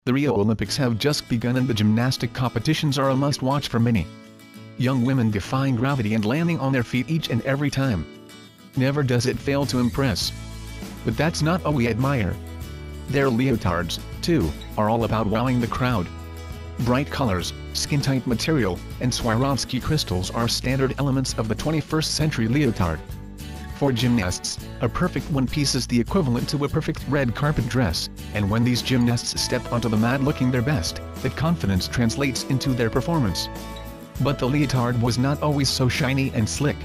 The Rio Olympics have just begun and the gymnastic competitions are a must-watch for many. Young women defying gravity and landing on their feet each and every time. Never does it fail to impress. But that's not all we admire. Their leotards, too, are all about wowing the crowd. Bright colors, skin-tight material, and Swarovski crystals are standard elements of the 21st century leotard. For gymnasts, a perfect one-piece is the equivalent to a perfect red carpet dress, and when these gymnasts step onto the mat looking their best, that confidence translates into their performance. But the leotard was not always so shiny and slick.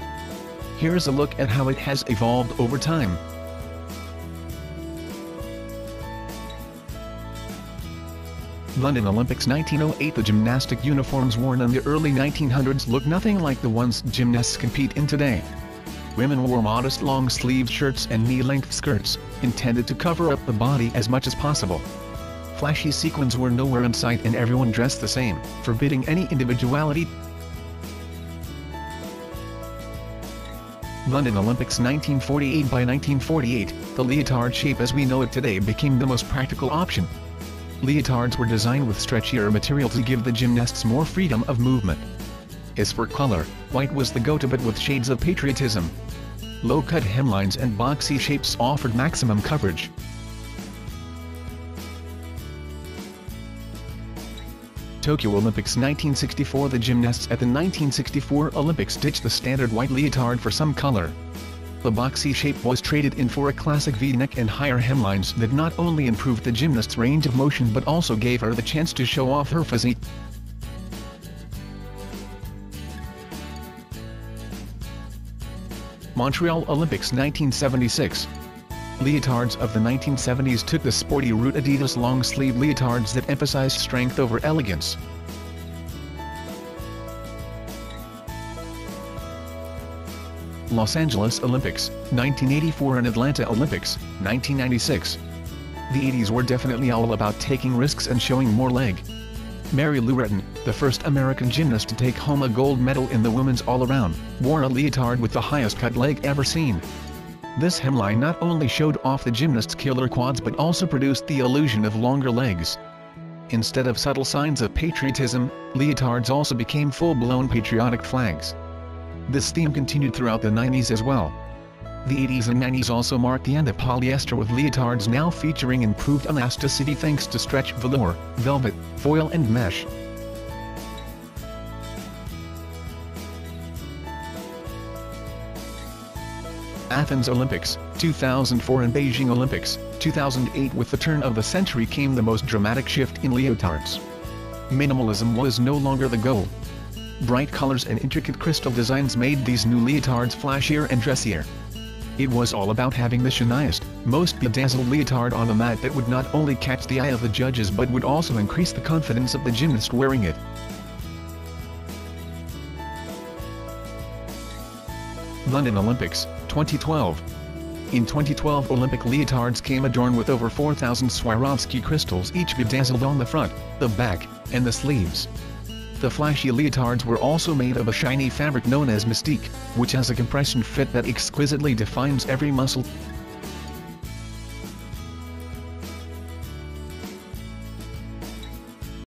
Here's a look at how it has evolved over time. London Olympics 1908. The gymnastic uniforms worn in the early 1900s look nothing like the ones gymnasts compete in today. Women wore modest long-sleeved shirts and knee-length skirts, intended to cover up the body as much as possible. Flashy sequins were nowhere in sight and everyone dressed the same, forbidding any individuality. London Olympics 1948. By 1948, the leotard shape as we know it today became the most practical option. Leotards were designed with stretchier material to give the gymnasts more freedom of movement. As for color, white was the go-to, but with shades of patriotism. Low-cut hemlines and boxy shapes offered maximum coverage. Tokyo Olympics 1964. The gymnasts at the 1964 Olympics ditched the standard white leotard for some color. The boxy shape was traded in for a classic V-neck and higher hemlines that not only improved the gymnast's range of motion but also gave her the chance to show off her physique. Montreal Olympics 1976. Leotards of the 1970s took the sporty route. Adidas long-sleeve leotards that emphasized strength over elegance. Los Angeles Olympics, 1984 and Atlanta Olympics, 1996. The 80s were definitely all about taking risks and showing more leg. Mary Lou Retton, the first American gymnast to take home a gold medal in the women's all-around, wore a leotard with the highest cut leg ever seen. This hemline not only showed off the gymnast's killer quads but also produced the illusion of longer legs. Instead of subtle signs of patriotism, leotards also became full-blown patriotic flags. This theme continued throughout the 90s as well. The 80s and 90s also marked the end of polyester, with leotards now featuring improved elasticity thanks to stretch, velour, velvet, foil and mesh. Athens Olympics, 2004 and Beijing Olympics, 2008. With the turn of the century came the most dramatic shift in leotards. Minimalism was no longer the goal. Bright colors and intricate crystal designs made these new leotards flashier and dressier. It was all about having the shiniest, most bedazzled leotard on the mat that would not only catch the eye of the judges but would also increase the confidence of the gymnast wearing it. London Olympics, 2012. In 2012 Olympic leotards came adorned with over 4,000 Swarovski crystals, each bedazzled on the front, the back, and the sleeves. The flashy leotards were also made of a shiny fabric known as Mystique, which has a compression fit that exquisitely defines every muscle.